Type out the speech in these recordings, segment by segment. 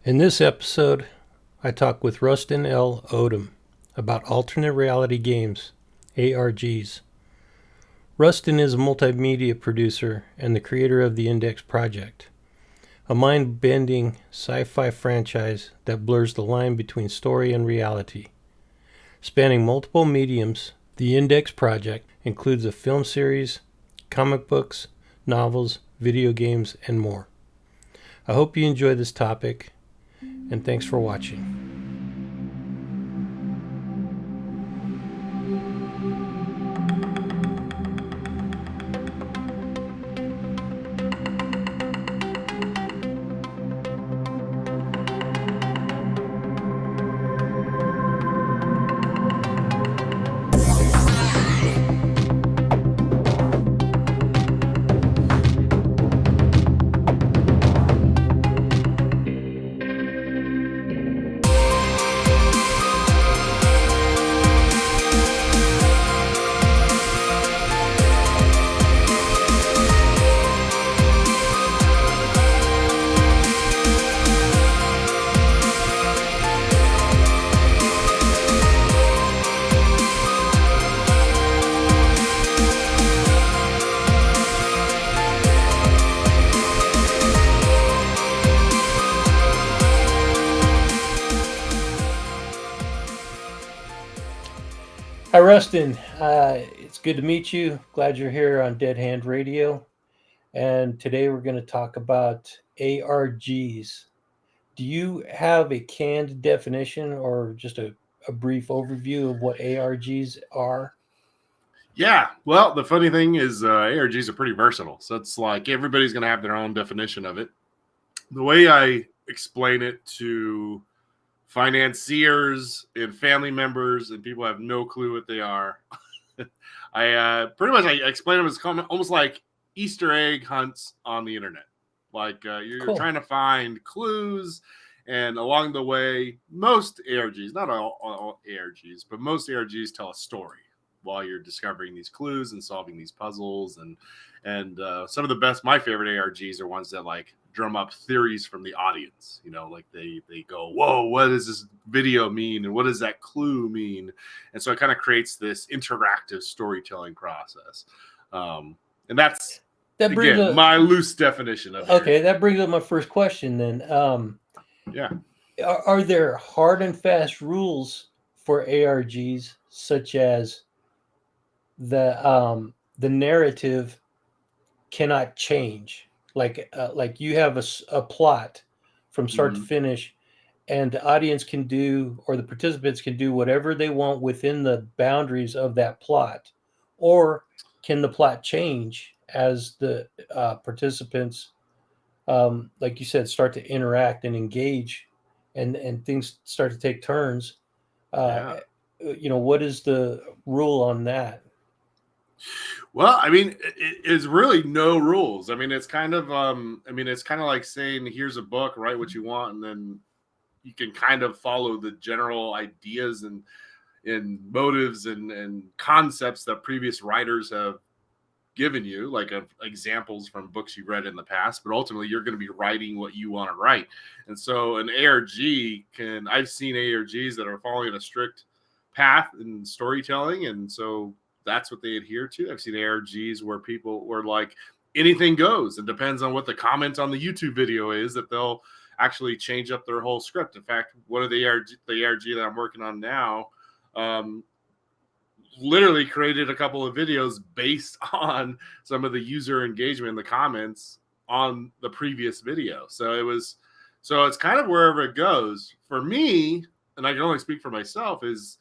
In this episode, I talk with Rustin L Odom about alternate reality games, ARGs. Rustin is a multimedia producer and the creator of the Index Project, a mind-bending sci-fi franchise that blurs the line between story and reality. Spanning multiple mediums, the Index Project includes a film series, comic books, novels, video games, and more. I hope you enjoy this topic, and thanks for watching. Hi, Rustin. It's good to meet you. Glad you're here on Dead Hand Radio. And today we're going to talk about ARGs. Do you have a canned definition or just a brief overview of what ARGs are? Yeah, well, the funny thing is ARGs are pretty versatile. So it's like everybody's going to have their own definition of it. The way I explain it to financiers and family members and people who have no clue what they are, I pretty much I explain them as almost like Easter egg hunts on the internet. Like you're Cool. trying to find clues, and along the way, most ARGs, not all ARGs, but most ARGs tell a story while you're discovering these clues and solving these puzzles. And some of the best, my favorite ARGs are ones that like drum up theories from the audience. You know, like they go, "Whoa, what does this video mean? And what does that clue mean?" And so it kind of creates this interactive storytelling process. And that's That brings again up my loose definition of it. Okay. That brings up my first question. Then, Yeah. are there hard and fast rules for ARGs, such as the narrative cannot change? Like you have a plot from start to Mhm. finish, and the audience can do, or the participants can do whatever they want within the boundaries of that plot, or can the plot change as the participants, like you said, start to interact and engage, and things start to take turns? uh, Yeah. what is the rule on that? Well, I mean, it's really no rules. I mean, it's kind of, it's kind of like saying, "Here's a book, write what you want," and then you can kind of follow the general ideas and motives and concepts that previous writers have given you, like examples from books you've read in the past. But ultimately, you're going to be writing what you want to write. And so, an ARG I've seen ARGs that are following a strict path in storytelling, and so that's what they adhere to. I've seen ARGs where people were like anything goes. It depends on what the comment on the YouTube video is, that they'll actually change up their whole script. In fact, one of the ARG that I'm working on now, um, literally created a couple of videos based on some of the user engagement in the comments on the previous video. So it's kind of wherever it goes. For me, and I can only speak for myself, is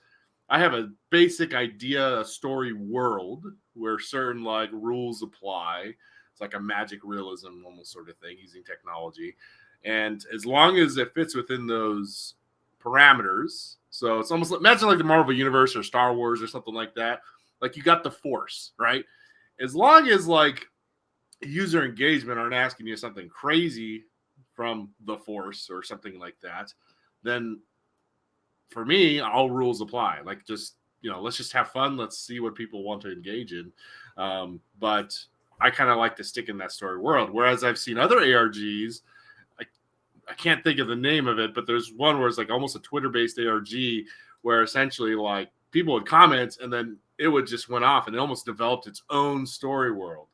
I have a basic idea, a story world where certain like rules apply. It's like a magic realism almost sort of thing using technology. And as long as it fits within those parameters, so it's almost like, imagine like the Marvel Universe or Star Wars or something like that. Like you got the Force, right? As long as like user engagement aren't asking you something crazy from the Force or something like that, then for me, all rules apply. Like just, let's just have fun. Let's see what people want to engage in. But I kind of like to stick in that story world. Whereas I've seen other ARGs, I I can't think of the name of it, but there's one where it's like almost a Twitter-based ARG where essentially like people would comment and then it would just went off and it almost developed its own story world.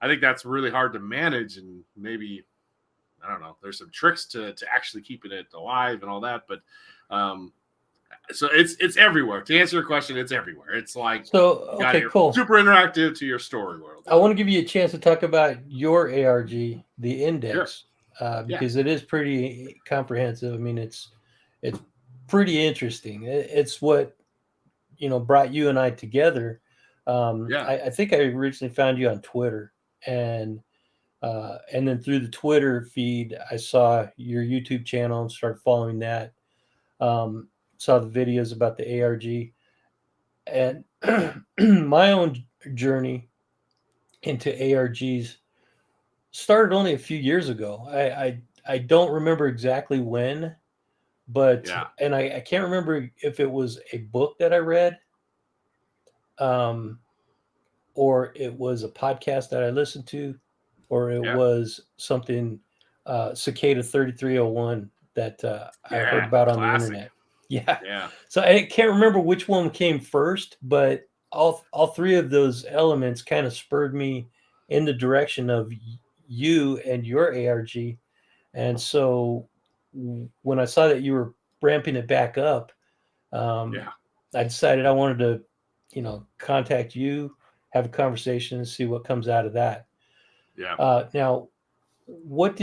I think that's really hard to manage, and maybe, I don't know, there's some tricks to actually keeping it alive and all that, but so it's everywhere. To answer your question, it's everywhere. It's like, so okay, cool, super interactive to your story world. I want to give you a chance to talk about your ARG, the Index, Sure. because it is pretty comprehensive. I mean, it's pretty interesting. It's what brought you and I together. I think I originally found you on Twitter, and then through the Twitter feed, I saw your YouTube channel and started following that. Saw the videos about the ARG, and my own journey into ARGs started only a few years ago. I don't remember exactly when, but and I can't remember if it was a book that I read, or it was a podcast that I listened to, or it was something Cicada 3301 that I heard about on the internet. Yeah. So I can't remember which one came first, but all three of those elements kind of spurred me in the direction of you and your ARG. And so when I saw that you were ramping it back up, I decided I wanted to, contact you, have a conversation, and see what comes out of that. Now, what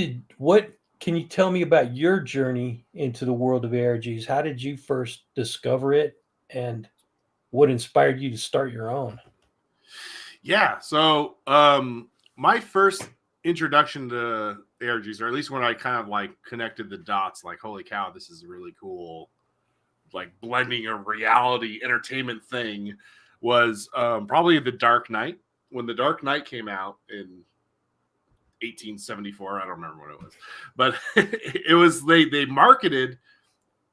can you tell me about your journey into the world of ARGs? How did you first discover it, and what inspired you to start your own? Yeah. So my first introduction to ARGs, or at least when I kind of like connected the dots, like, holy cow, this is really cool, like blending a reality entertainment thing, was probably The Dark Knight. When The Dark Knight came out in 1874, I don't remember what it was, but it was, they marketed,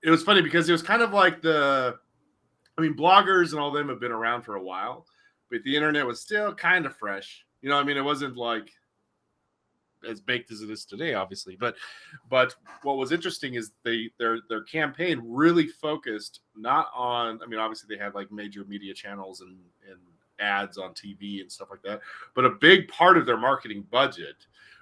it was funny because it was kind of like bloggers and all them have been around for a while, but the internet was still kind of fresh. It wasn't like as baked as it is today, obviously. But what was interesting is their campaign really focused not on, obviously they had like major media channels and ads on TV and stuff like that, but a big part of their marketing budget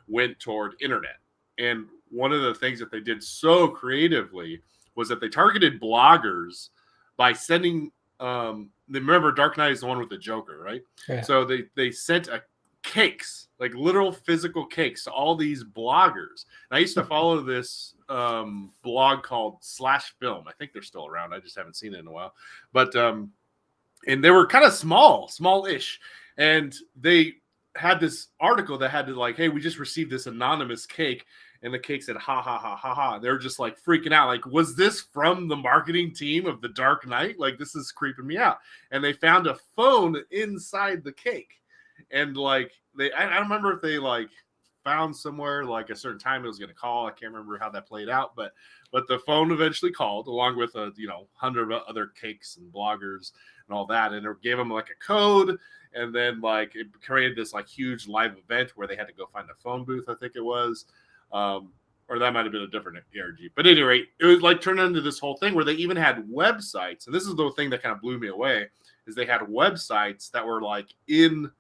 went toward internet. And one of the things that they did so creatively was that they targeted bloggers by sending remember Dark Knight is the one with the Joker, right? Yeah. So they sent cakes, like literal physical cakes, to all these bloggers. And I used to follow this blog called /Film. I think they're still around. I just haven't seen it in a while. But and they were kind of small-ish. And they had this article that had to like, hey, we just received this anonymous cake. And the cake said, ha, ha, ha, ha, ha. They're just like freaking out. Like, was this from the marketing team of The Dark Knight? Like, this is creeping me out. And they found a phone inside the cake. And like, I don't remember if they like found somewhere like a certain time it was going to call. I can't remember how that played out, but the phone eventually called along with 100 other cakes and bloggers and all that. And it gave them like a code. And then like it created this like huge live event where they had to go find a phone booth, I think it was. Or that might have been a different ARG. But at any rate, it was like turned into this whole thing where they even had websites. And this is the thing that kind of blew me away, is they had websites that were like in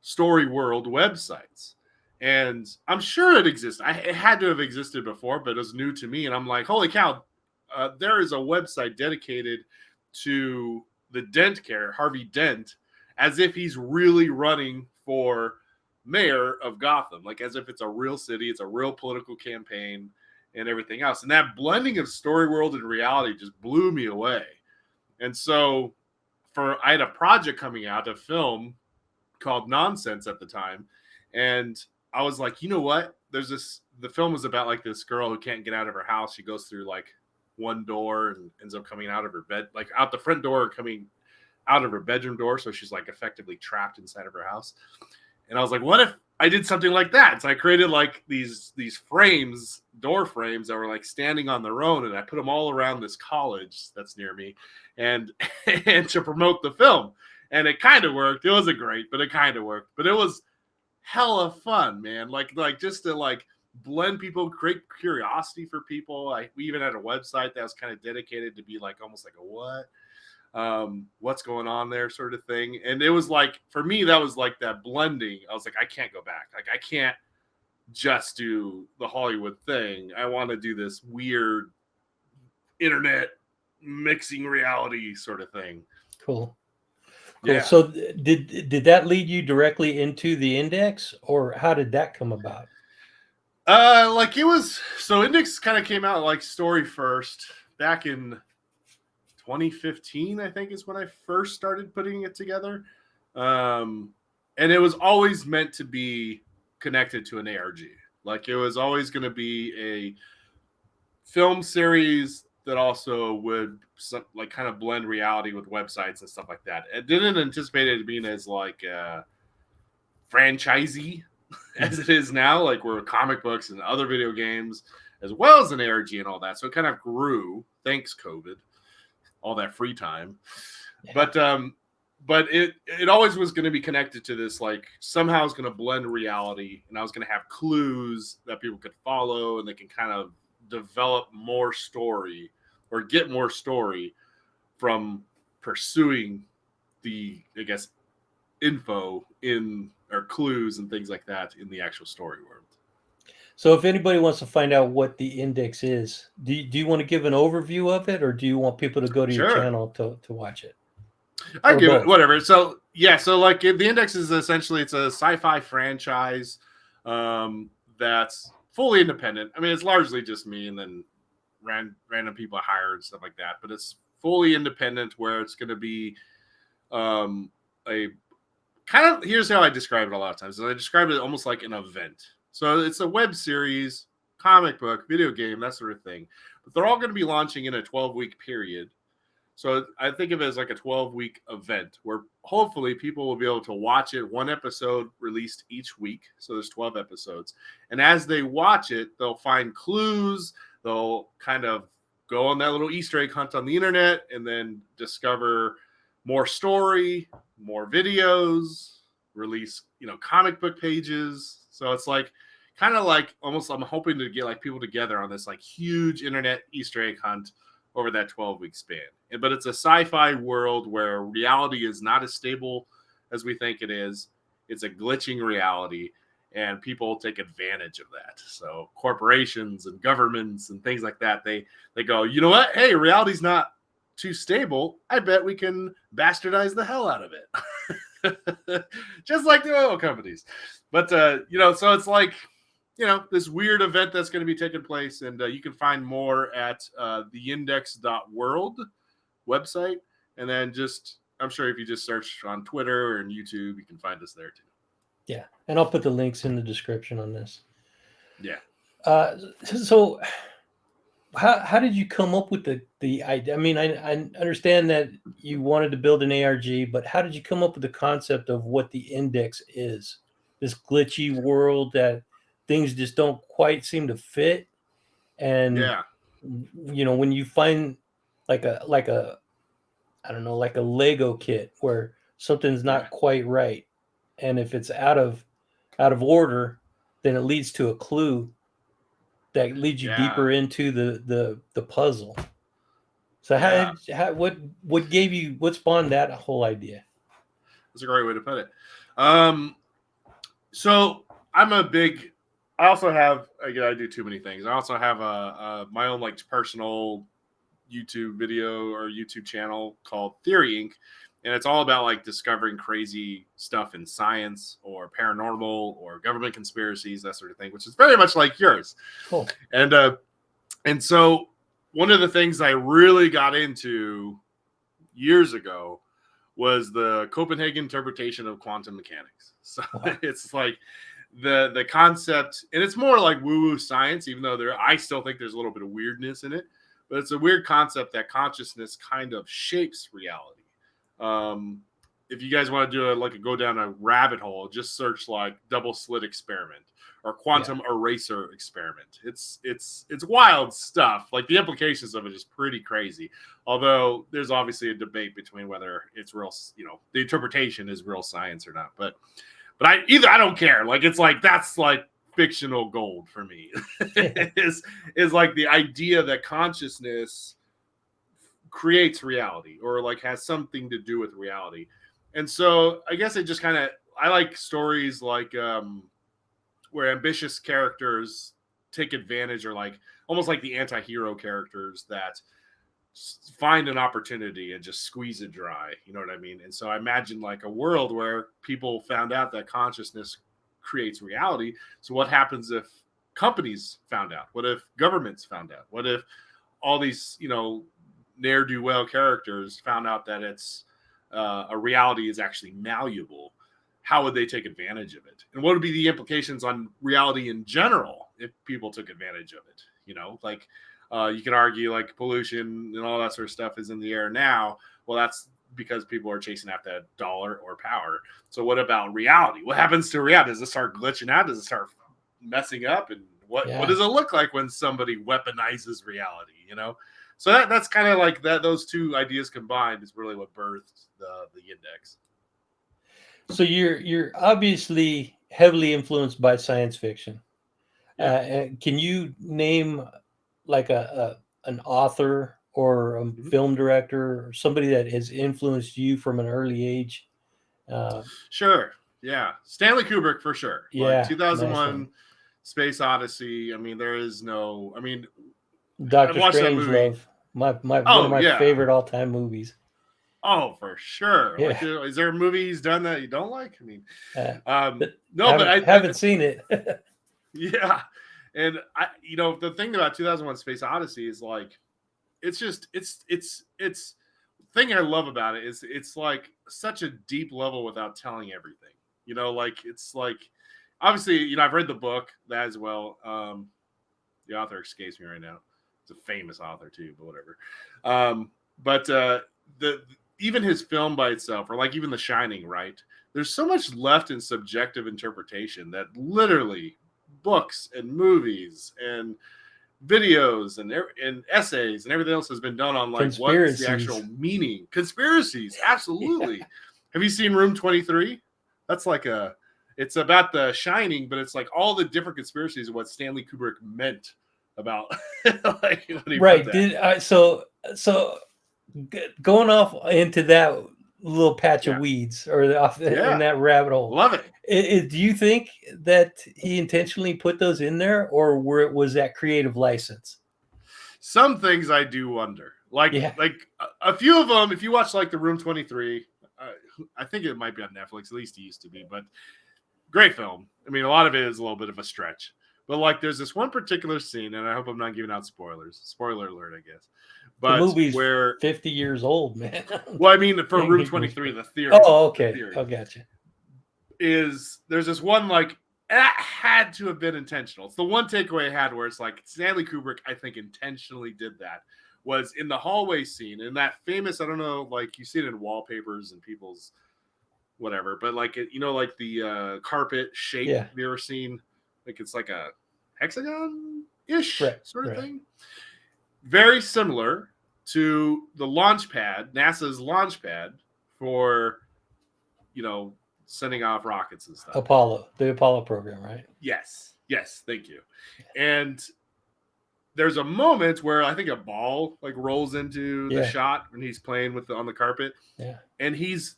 story world websites. And I'm sure it exists. It had to have existed before, but it was new to me. And I'm like, holy cow, there is a website dedicated to the Dent character, Harvey Dent, as if he's really running for mayor of Gotham, like as if it's a real city, it's a real political campaign and everything else. And that blending of story world and reality just blew me away. And so I had a project coming out, a film called Nonsense at the time. And I was like, you know what? The film was about like this girl who can't get out of her house. She goes through like one door and ends up coming out of her bed, like out the front door and coming out of her bedroom door. So she's like effectively trapped inside of her house. And I was like, what if I did something like that? So I created like these frames, door frames that were like standing on their own. And I put them all around this college that's near me and to promote the film. And it kind of worked. It wasn't great, but it kind of worked. But it was hella fun, man. Like just to like blend people, create curiosity for people. We even had a website that was kind of dedicated to be like almost like a what's going on there sort of thing. And it was like, for me, that was like that blending. I was like, I can't go back. Like, I can't just do the Hollywood thing. I want to do this weird internet mixing reality sort of thing. Cool. Yeah. So did that lead you directly into the Index, or how did that come about? Like, it was, so Index kind of came out like story first back in 2015, I think is when I first started putting it together. And it was always meant to be connected to an ARG. Like, it was always going to be a film series that also would like kind of blend reality with websites and stuff like that. It didn't anticipate it being as like franchisey as it is now, like we're comic books and other video games, as well as an ARG and all that. So it kind of grew, thanks COVID, all that free time. Yeah. But it always was going to be connected to this, like somehow it's going to blend reality, and I was going to have clues that people could follow, and they can kind of develop more story or get more story from pursuing the, I guess, info in, or clues and things like that in the actual story world. So if anybody wants to find out what the Index is, do you want to give an overview of it, or do you want people to go to your channel to watch it? I give it whatever. So yeah, so like the Index is essentially, it's a sci-fi franchise that's fully independent. I mean, it's largely just me and then random people I hire and stuff like that. But it's fully independent, where it's going to be a kind of, here's how I describe it a lot of times. I describe it almost like an event. So it's a web series, comic book, video game, that sort of thing. But they're all going to be launching in a 12-week period. So I think of it as like a 12-week event where hopefully people will be able to watch it, one episode released each week. So there's 12 episodes. And as they watch it, they'll find clues. They'll kind of go on that little Easter egg hunt on the internet and then discover more story, more videos, release, comic book pages. So it's like kind of like almost, I'm hoping to get like people together on this like huge internet Easter egg hunt over that 12-week span. But it's a sci-fi world where reality is not as stable as we think it is. It's a glitching reality, and people take advantage of that. So corporations and governments and things like that, they go, you know what? Hey, reality's not too stable. I bet we can bastardize the hell out of it. Just like the oil companies. But, so it's like, this weird event that's going to be taking place. And you can find more at theindex.world website. And then I'm sure if you just search on Twitter and YouTube, you can find us there too. Yeah. And I'll put the links in the description on this. Yeah. So how did you come up with the idea? I mean, I understand that you wanted to build an ARG, but how did you come up with the concept of what the Index is? This glitchy world that things just don't quite seem to fit. And, when you find like a I don't know, like a Lego kit where something's not quite right, and if it's out of order, then it leads to a clue that leads you deeper into the puzzle. So what spawned that whole idea? That's a great way to put it. So I also have, I do too many things. I also have my own like personal YouTube video or YouTube channel called Theory Inc. And it's all about like discovering crazy stuff in science or paranormal or government conspiracies, that sort of thing, which is very much like yours. Cool. And so one of the things I really got into years ago was the Copenhagen interpretation of quantum mechanics. So it's like the concept, and it's more like woo-woo science, even though I still think there's a little bit of weirdness in it, but it's a weird concept that consciousness kind of shapes reality. If you guys want to do go down a rabbit hole, just search like double slit experiment or quantum eraser experiment. It's wild stuff. Like the implications of it is pretty crazy. Although there's obviously a debate between whether it's real, the interpretation is real science or not. But I don't care. Like, it's like, that's like fictional gold for me. is like the idea that consciousness creates reality, or like has something to do with reality. And so I guess it just kind of, I like stories like where ambitious characters take advantage, or like almost like the anti-hero characters that find an opportunity and just squeeze it dry. You know what I mean? And so I imagine like a world where people found out that consciousness creates reality. So what happens if companies found out? What if governments found out? What if all these, you know, ne'er-do-well characters found out that it's a reality is actually malleable? How would they take advantage of it? And what would be the implications on reality in general if people took advantage of it? You know, like you can argue like pollution and all that sort of stuff is in the air now. Well, that's because people are chasing after that dollar or power. So what about reality? What happens to reality? Does it start glitching out? Does it start messing up? And what does it look like when somebody weaponizes reality? You know, so that's kind of like that. Those two ideas combined is really what birthed the index. So you're obviously heavily influenced by science fiction. Yeah. Can you name like an author or a film director or somebody that has influenced you from an early age? Sure. Yeah. Stanley Kubrick for sure. Yeah. Like 2001 nice Space Odyssey. I mean, there is no, I mean, Dr. Strangelove, one of my favorite all-time movies. Oh, for sure. Yeah. Like, is there a movie he's done that you don't like? I mean, no, but I haven't seen it. Yeah. And you know, the thing about 2001 Space Odyssey is like, it's thing I love about it is it's like such a deep level without telling everything. You know, like it's like, obviously, you know, I've read the book that as well. The author escapes me right now. It's a famous author too, but whatever. But even his film by itself, or like even The Shining, right? There's so much left in subjective interpretation that literally books and movies and videos and essays and everything else has been done on like what is the actual meaning. Conspiracies, absolutely. Yeah. Have you seen Room 23? That's like it's about The Shining, but it's like all the different conspiracies of what Stanley Kubrick meant about like when he right. So going off into that little patch of weeds or in that rabbit hole. Love it. Do you think that he intentionally put those in there, or was that creative license? Some things I do wonder. Like a few of them, if you watch like the Room 23, I think it might be on Netflix, at least it used to be, but great film. I mean, a lot of it is a little bit of a stretch. But like there's this one particular scene, and I hope I'm not giving out spoilers. Spoiler alert, I guess. But the movie's 50 years old, man. Well, I mean, for Room 23, the theory. Oh, okay. Oh, gotcha. There's this one, like, that had to have been intentional. It's the one takeaway I had where it's like Stanley Kubrick, I think, intentionally did that. Was in the hallway scene, in that famous, I don't know, like you see it in wallpapers and people's whatever, but like, you know, like the carpet shape. Yeah. Have you ever seen, like, it's like a hexagon-ish sort of thing? Very similar to the launch pad, NASA's launch pad for, you know, sending off rockets and stuff. The Apollo program, right? Yes, thank you. And there's a moment where I think a ball like rolls into the shot when he's playing on the carpet. Yeah. And he's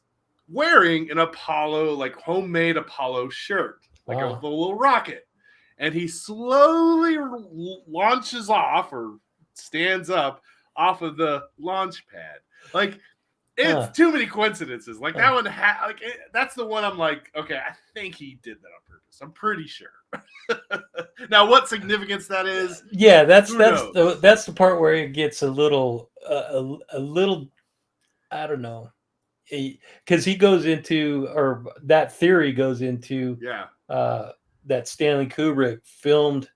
wearing an Apollo, like homemade Apollo shirt, like a little rocket. And he slowly launches off or stands up off of the launch pad. Like, it's too many coincidences. Like that one, that's the one I'm like, okay, I think he did that on purpose. I'm pretty sure. Now, what significance that is? Yeah, that's the part where it gets a little, I don't know, because he goes into, or that theory goes into, that Stanley Kubrick filmed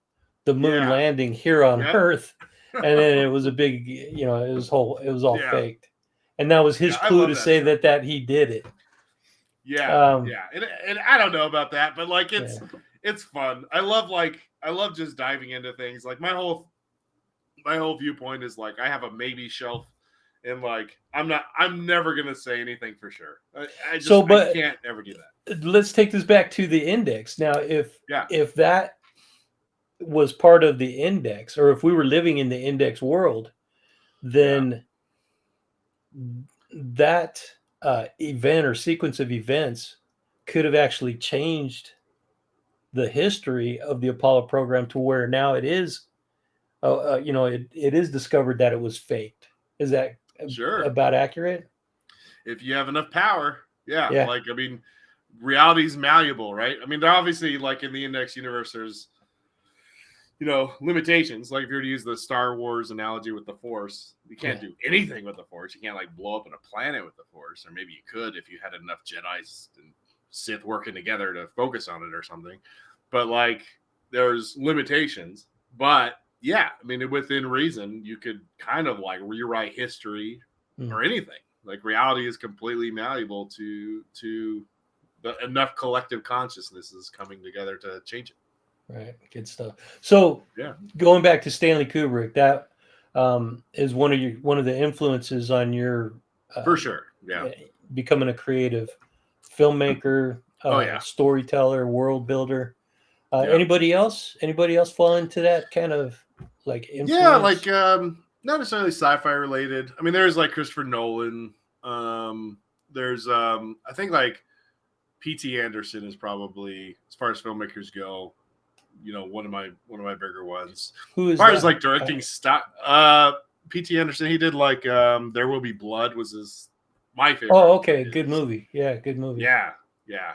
the moon landing here on Earth. And then it was a big, you know, it was all faked, and that was his clue to say that he did it. Yeah, and I don't know about that, but like it's fun. I love just diving into things. Like my whole viewpoint is like I have a maybe shelf, and like I'm never gonna say anything for sure. I can't ever do that. Let's take this back to the index now. If that was part of the index, or if we were living in the index world, then that event or sequence of events could have actually changed the history of the Apollo program to where now it is, it is discovered that it was faked. Is that Sure. about accurate? If you have enough power, yeah. Yeah. Like, I mean, reality is malleable, right? I mean, obviously, like in the index universe, there's, limitations. Like if you were to use the Star Wars analogy with the Force, you can't do anything with the Force. You can't like blow up on a planet with the Force, or maybe you could if you had enough Jedi's and Sith working together to focus on it or something. But like, there's limitations. But yeah, I mean, within reason, you could kind of like rewrite history or anything. Like reality is completely malleable to enough collective consciousnesses coming together to change it. Right, good stuff. So, yeah, going back to Stanley Kubrick, that is one of the influences on your for sure. Yeah, becoming a creative filmmaker, storyteller, world builder. Anybody else? Anybody else fall into that kind of like influence? Yeah, like not necessarily sci-fi related. I mean, there's like Christopher Nolan. There's I think like P.T. Anderson is probably, as far as filmmakers go, one of my bigger ones. Who is as far that? as like directing stuff? P.T. Anderson, he did like There Will Be Blood was my favorite. Oh, okay, good movie. Yeah, good movie. Yeah,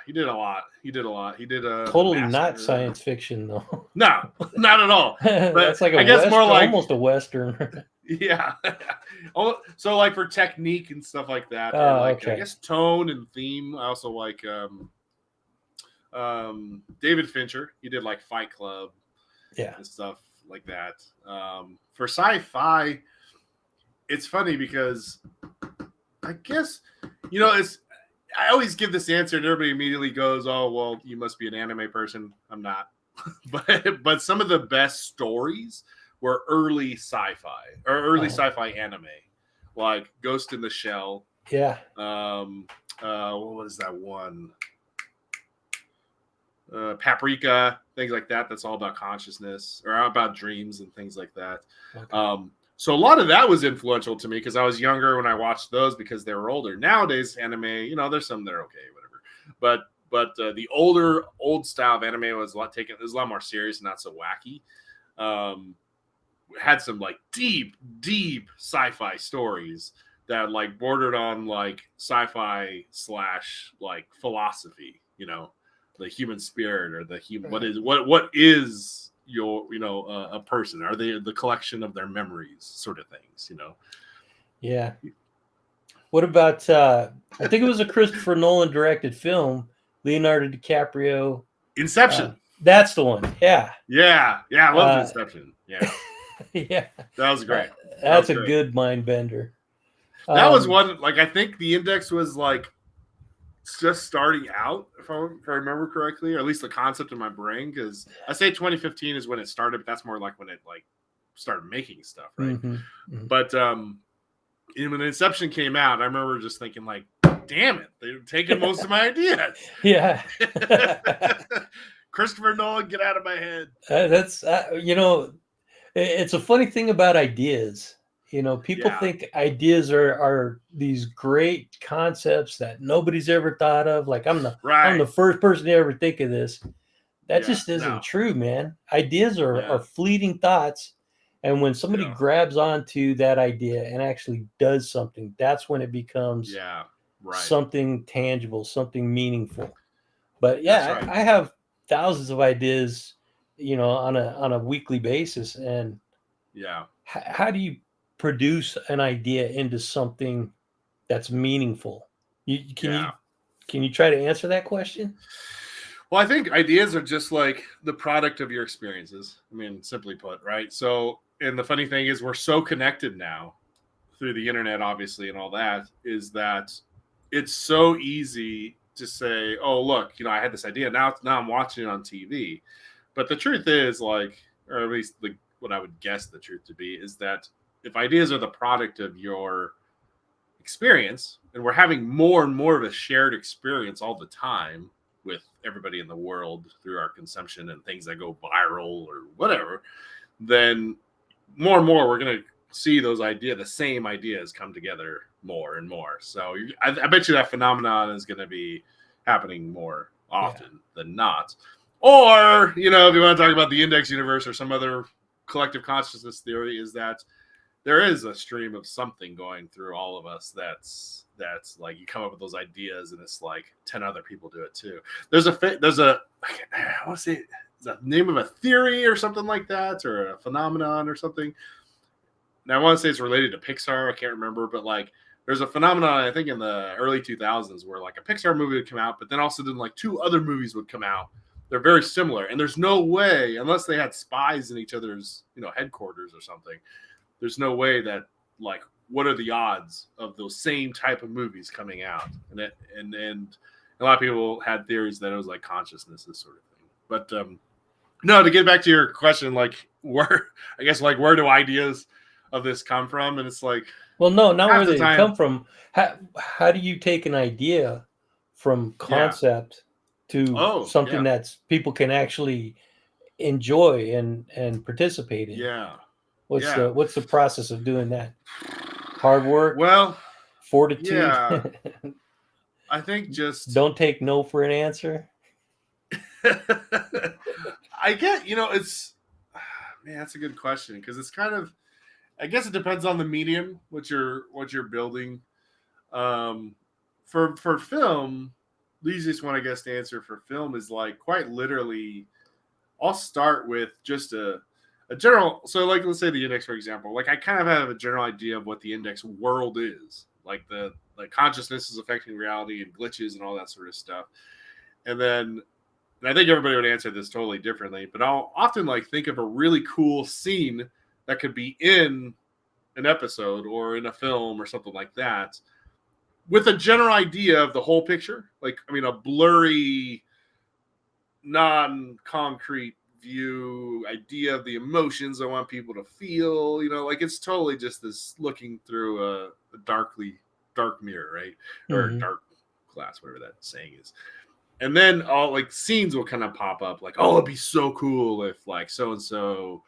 he did a lot. He did totally not science fiction though. No, not at all. But that's like I guess more like almost a western. Yeah. So like for technique and stuff like that, okay. I guess tone and theme. I also like David Fincher. He did like Fight Club, and stuff like that. For sci-fi, it's funny because I guess I always give this answer and everybody immediately goes, "Oh, well, you must be an anime person." I'm not. but some of the best stories were early sci-fi or early sci-fi anime, like Ghost in the Shell. Yeah. What was that one? Paprika, things like that. That's all about consciousness or about dreams and things like that. Okay. So a lot of that was influential to me because I was younger when I watched those because they were older. Nowadays, anime, there's some that are okay, whatever. But the old style of anime was a lot more serious and not so wacky. Had some like deep sci-fi stories that like bordered on like sci-fi / like philosophy, the human spirit or the human, what is your, a person? Are they the collection of their memories sort of things, Yeah. What about, I think it was a Christopher Nolan directed film, Leonardo DiCaprio. Inception. That's the one. Yeah. Yeah. I love Inception. Yeah. Yeah. That was great. That's a good mind bender. That was one, like, I think the index was like just starting out, if I remember correctly, or at least the concept in my brain, because I say 2015 is when it started, but that's more like when it like started making stuff, right? Mm-hmm. Mm-hmm. But when Inception came out, I remember just thinking like, damn it, they're taking most of my ideas. Yeah. Christopher Nolan, get out of my head. That's it's a funny thing about ideas. People think ideas are these great concepts that nobody's ever thought of. Like I'm the first person to ever think of this. That just isn't true, man. Ideas are fleeting thoughts. And when somebody grabs onto that idea and actually does something, that's when it becomes something tangible, something meaningful. But I have thousands of ideas, on a weekly basis. And how do you produce an idea into something that's meaningful? Can you try to answer that question? Well, I think ideas are just like the product of your experiences. I mean, simply put, right? So, and the funny thing is we're so connected now through the internet, obviously, and all that, is that it's so easy to say, oh, look, I had this idea. Now I'm watching it on TV. But the truth is, like, or at least what I would guess the truth to be, is that if ideas are the product of your experience, and we're having more and more of a shared experience all the time, with everybody in the world through our consumption and things that go viral or whatever, then more and more we're going to see those the same ideas come together more and more. So I bet you that phenomenon is going to be happening more often than not. Or, if you want to talk about the index universe or some other collective consciousness theory, is that there is a stream of something going through all of us that's like you come up with those ideas and it's like 10 other people do it too. There's a I want to say, is that the name of a theory or something like that, or a phenomenon or something? Now I want to say it's related to Pixar. I can't remember, but like there's a phenomenon I think in the early 2000s where like a Pixar movie would come out, but then also then like 2 other movies would come out. They're very similar, and there's no way, unless they had spies in each other's headquarters or something, there's no way that like what are the odds of those same type of movies coming out? And a lot of people had theories that it was like consciousness, this sort of thing. But no, to get back to your question, like where do ideas of this come from? And it's like, well, no, not where they come from. How do you take an idea from concept to something that's people can actually enjoy and participate in? Yeah. What's the process of doing that? Hard work? Well, fortitude? Yeah. I think just don't take no for an answer. I get, it's that's a good question, because it's kind of, I guess it depends on the medium, what you're building. For film, the easiest one I guess to answer for film is like quite literally, I'll start with just a general. So like, let's say the index, for example, like I kind of have a general idea of what the index world is, like the consciousness is affecting reality and glitches and all that sort of stuff. And then I think everybody would answer this totally differently, but I'll often like think of a really cool scene that could be in an episode or in a film or something like that, with a general idea of the whole picture. Like, I mean, a blurry, non-concrete view, idea of the emotions I want people to feel, like it's totally just this looking through a dark mirror, right? Or dark glass, whatever that saying is. And then all like scenes will kind of pop up, like, oh, it'd be so cool if like so and so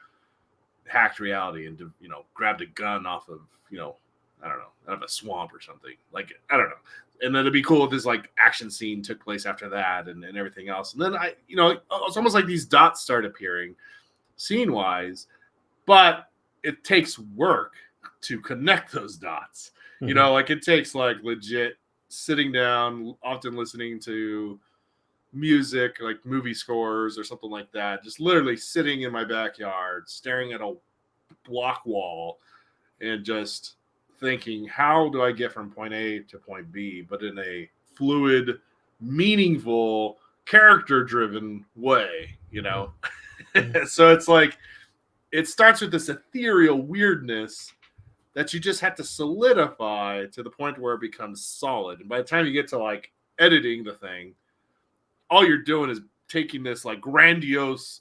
hacked reality and grabbed a gun off of I don't know, out of a swamp or something, like I don't know. And then it'd be cool if this like action scene took place after that and everything else. And then it's almost like these dots start appearing scene wise, but it takes work to connect those dots. Like it takes like legit sitting down, often listening to music, like movie scores or something like that, just literally sitting in my backyard, staring at a block wall and just thinking, how do I get from point A to point B, but in a fluid, meaningful, character-driven way, So it's like, it starts with this ethereal weirdness that you just have to solidify to the point where it becomes solid. And by the time you get to like editing the thing, all you're doing is taking this like grandiose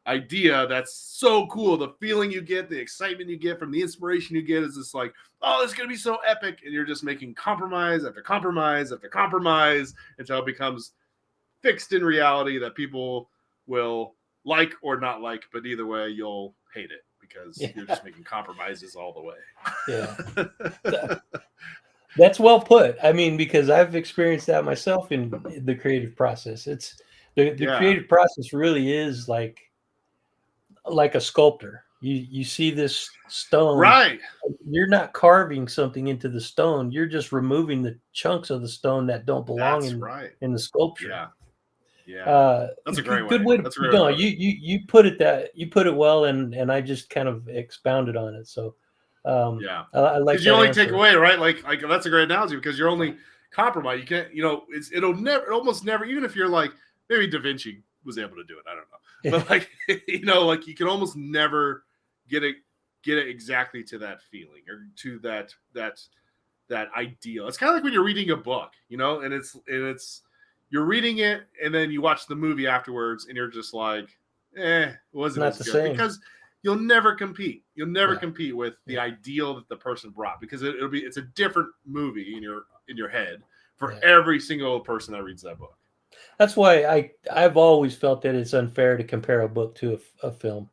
idea that's so cool. The feeling you get, the excitement you get from the inspiration you get is just like, oh, it's going to be so epic. And you're just making compromise after compromise after compromise until it becomes fixed in reality that people will like or not like. But either way, you'll hate it because you're just making compromises all the way. Yeah. That's well put. I mean, because I've experienced that myself in the creative process. It's the creative process really is like a sculptor. You see this stone, right? You're not carving something into the stone. You're just removing the chunks of the stone that don't belong in the sculpture. Yeah. That's a great way. That's a great way. You put it well, and I just kind of expounded on it. So I like because you only take away, right? Like that's a great analogy, because you're only compromise. You can't, it almost never, even if you're like, maybe Da Vinci was able to do it, I don't know, but like like you can almost never get it exactly to that feeling or to that ideal. It's kind of like when you're reading a book, and it's you're reading it and then you watch the movie afterwards and you're just like, it wasn't as good, because you'll never compete. You'll never compete with the ideal that the person brought, because it's a different movie in your head for every single person that reads that book. That's why I've always felt that it's unfair to compare a book to a film,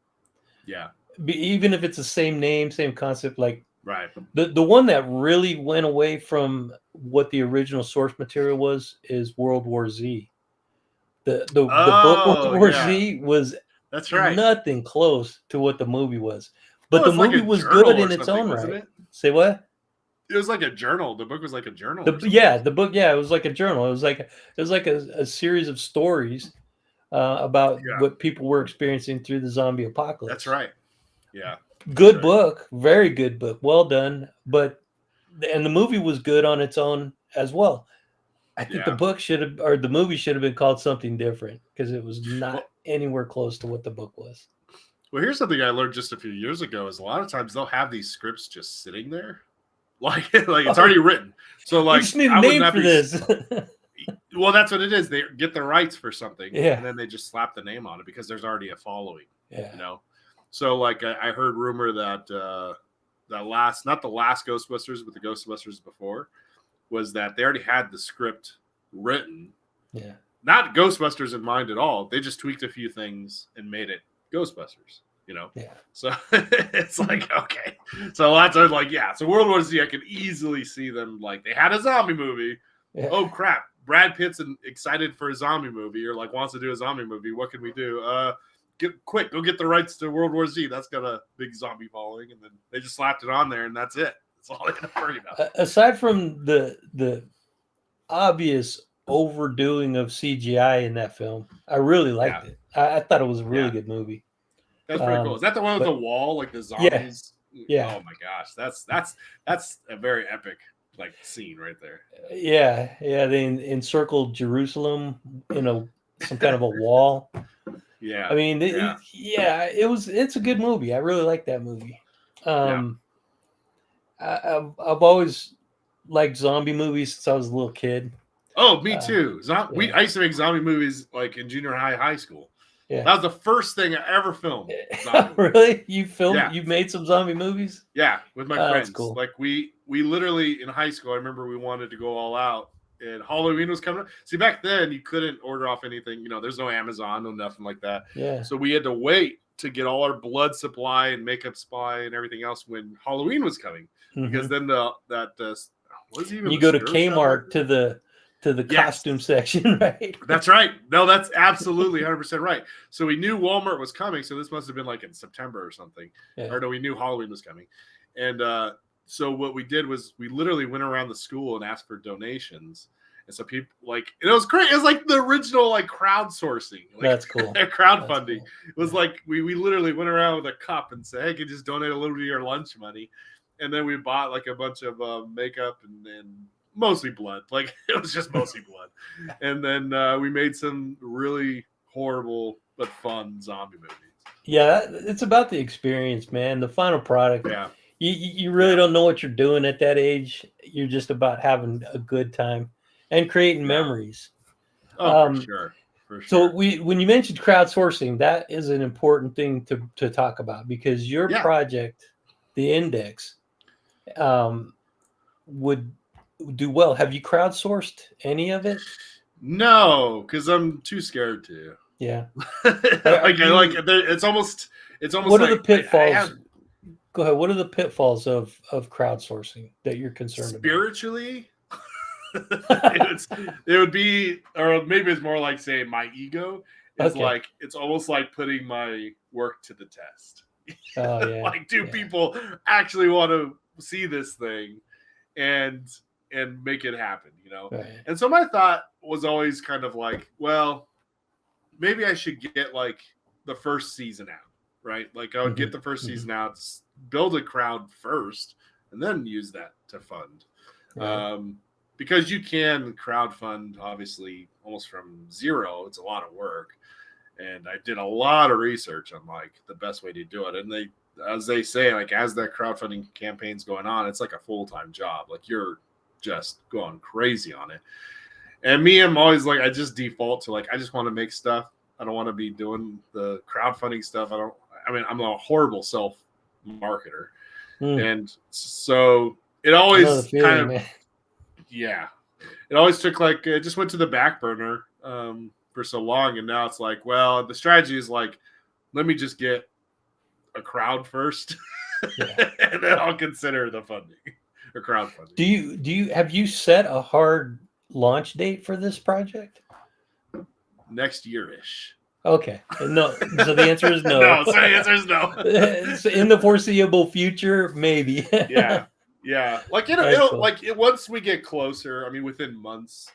Yeah. even if it's the same name, same concept. Like Right. the one that really went away from what the original source material was is World War Z. The book World Oh, War yeah. Z was That's right. nothing close to what the movie was, but Well, the it's like movie a was good journal or in its something, own wasn't right. it? Say what? It was like a journal. The book was like a journal or something. The book, yeah, it was like a journal. It was like a series of stories about Yeah, what people were experiencing through the zombie that's apocalypse. right. Yeah, that's Good right. book, very good book, well done. But and the movie was good on its own as well. I think the Yeah. book should have, or the movie should have been called something different because it was not Well, anywhere close to what the book was. well, here's something I learned just a few years ago: is a lot of times they'll have these scripts just sitting there, like it's Oh, already written. So we like just need a I would name not for be. this. Well, that's what it is. They get the rights for something, Yeah, and then they just slap the name on it because there's already a following. yeah, You know. So like I heard rumor that that last, not the last Ghostbusters, but the Ghostbusters before, was that they already had the script written, yeah. not Ghostbusters in mind at all. They just tweaked a few things and made it Ghostbusters, you know? Yeah. So it's like, okay. So lots of like, yeah. So World War Z, I can easily see them like, they had a zombie movie. Yeah. Oh crap. Brad Pitt's excited for a zombie movie, or like wants to do a zombie movie. What can we do? Go get the rights to World War Z. That's got a big zombie following. And then they just slapped it on there and that's it. That's all they have to worry about. Aside from the obvious overdoing of CGI in that film, I really liked it. I thought it was a really good movie. That's pretty cool. Is that the one with the wall, like the zombies? Yeah. Oh my gosh, that's a very epic like scene right there. Yeah, they encircled Jerusalem in some kind of a wall. Yeah. I mean, it's a good movie. I really like that movie. I've always liked zombie movies since I was a little kid. Oh, me too. I used to make zombie movies like in junior high school. Yeah. That was the first thing I ever filmed. Really? You made some zombie movies? Yeah, with my friends. That's cool. Like we literally in high school, I remember we wanted to go all out, and Halloween was coming up. See, back then you couldn't order off anything. You know, there's no Amazon, no nothing like that. Yeah. So we had to wait to get all our blood supply and makeup supply and everything else when Halloween was coming, because then was even you go to Kmart to the costume section, right? That's right. No, that's absolutely 100% right. So we knew Walmart was coming. So this must have been like in September or something. Yeah. Or no, we knew Halloween was coming. And so what we did was we literally went around the school and asked for donations. And so people it was great. It was like the original crowdsourcing. That's cool. Crowdfunding. Cool. It was like we literally went around with a cup and said, hey, can you just donate a little bit of your lunch money? And then we bought like a bunch of makeup and mostly blood. Like it was just mostly blood. And then we made some really horrible but fun zombie movies. Yeah, it's about the experience, man. The final product. Yeah. You really don't know what you're doing at that age. You're just about having a good time and creating memories. Oh, for sure. For sure. So when you mentioned crowdsourcing, that is an important thing to talk about, because your project, the Index, would do well. Have you crowdsourced any of it? No, because I'm too scared to. Yeah. It's almost what are the pitfalls? Go ahead. What are the pitfalls of crowdsourcing that you're concerned spiritually? It would be, or maybe it's more like saying my ego is it's almost like putting my work to the test. Oh, yeah. People actually want to see this thing and make it happen, you know? Right. And so my thought was always kind of like, well, maybe I should get the first season out, right? Like I would get the first season out, build a crowd first, and then use that to fund. Right. Because you can crowdfund, obviously, almost from zero. It's a lot of work. And I did a lot of research on the best way to do it. And as they say, as that crowdfunding campaign's going on, it's like a full-time job. You're just going crazy on it. And me, I'm always I just default to I just want to make stuff. I don't want to be doing the crowdfunding stuff. I'm a horrible self-marketer. And so it always it always took it just went to the back burner. for so long, and now it's like, well, the strategy is like, let me just get a crowd first, and then I'll consider the funding or crowdfunding. Do you have you set a hard launch date for this project? Next year-ish. Okay. No. So the answer is no. No. So the answer is no. So in the foreseeable future, maybe. Yeah. Like it'll cool. Like once we get closer. I mean, within months,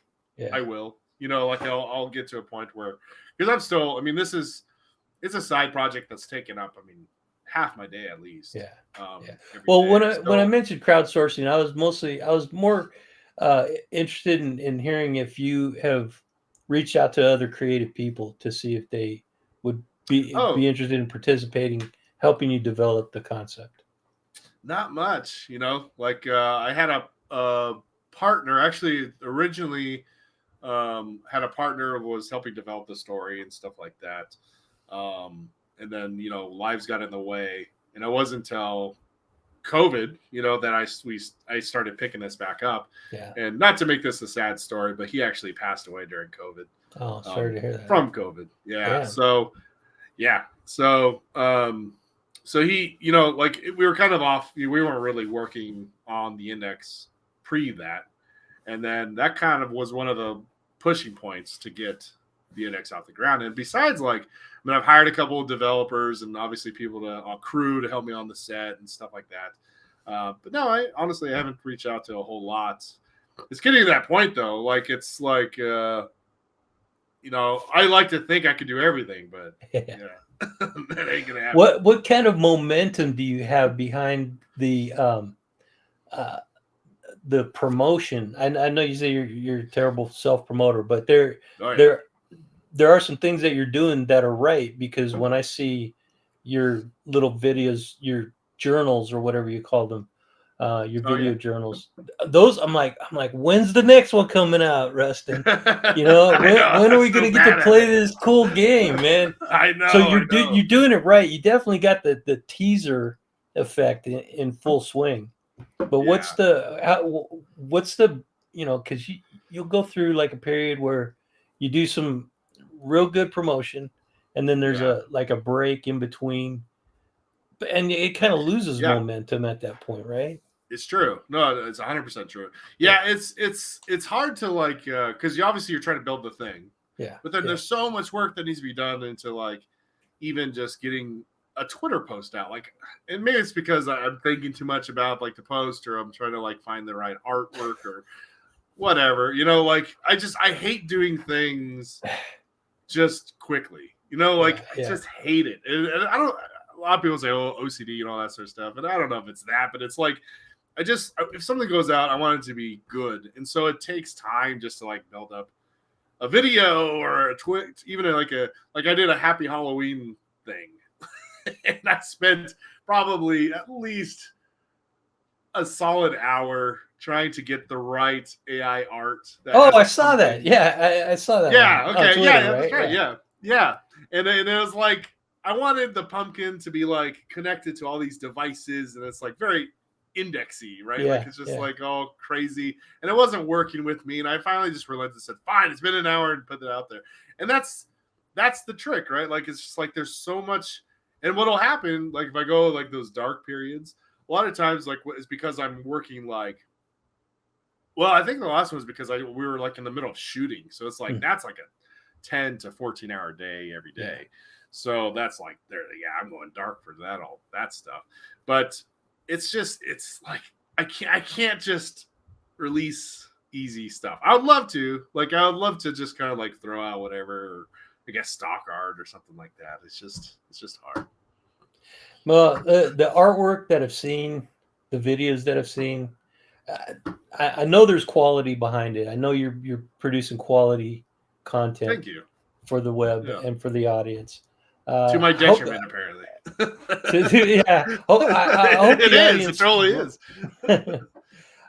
I will. Like I'll get to a point where, because I'm still. I mean, it's a side project that's taken up. I mean, half my day at least. Yeah. Well, when I mentioned crowdsourcing, I was more interested in hearing if you have reached out to other creative people to see if they would be interested in participating, helping you develop the concept. Not much, like I had a partner, actually originally had a partner who was helping develop the story and stuff like that. And then, lives got in the way, and it wasn't until COVID, that I started picking this back up. Yeah. And not to make this a sad story, but he actually passed away during COVID. Oh, sorry to hear that. From COVID. Yeah. So he, like we were kind of off. We weren't really working on the index pre that. And then that kind of was one of the pushing points to get the index off the ground. And besides, like, I've hired a couple of developers and obviously people a crew to help me on the set and stuff like that. But no, I haven't reached out to a whole lot. It's getting to that point though. Like, it's like, I like to think I could do everything, but that ain't gonna happen. What kind of momentum do you have behind the promotion? I know you say you're a terrible self-promoter, but there are some things that you're doing that are right, because when I see your little videos, your journals or whatever you call them, your video journals, those I'm like, when's the next one coming out, Rustin? When are we going to get to play this cool game, man? I know. So you're doing it right. You definitely got the teaser effect in full swing. But what's the because you'll go through like a period where you do some real good promotion, and then there's a break in between, and it kind of loses momentum at that point, right? It's true. No, it's 100% true. Yeah, it's hard to like, because you're trying to build the thing. Yeah. But then there's so much work that needs to be done into like even just getting a Twitter post out. Like, and maybe it's because I'm thinking too much about like the post, or I'm trying to like find the right artwork or whatever. Like I hate doing things just quickly. I just hate it. And I don't. A lot of people say, "Oh, OCD" and all that sort of stuff, and I don't know if it's that, but it's like if something goes out, I want it to be good, and so it takes time just to like build up a video or a tweet, even like I did a Happy Halloween thing, and I spent probably at least a solid hour trying to get the right AI art. I saw that. Yeah, I saw that. Yeah. Okay. Twitter, That's right. Yeah. And it was like, I wanted the pumpkin to be like connected to all these devices, and it's like very indexy, right? Yeah, like it's just like all crazy, and it wasn't working with me. And I finally just relented and said, "Fine, it's been an hour," and put it out there. And that's the trick, right? Like it's just like there's so much, and what'll happen, like if I go like those dark periods, a lot of times like it's because I'm working like. Well, I think the last one was because we were like in the middle of shooting, so it's like that's like a 10 to 14 hour day every day. Yeah. So that's like I'm going dark for all that stuff. But it's like I can't just release easy stuff. I would love to just kind of like throw out whatever, or I guess stock art or something like that. It's just hard. Well, the artwork that I've seen, the videos that I've seen, I know there's quality behind it. I know you're producing quality content. Thank you. For the web and for the audience. To my detriment, apparently. Yeah. I hope it is. It totally is.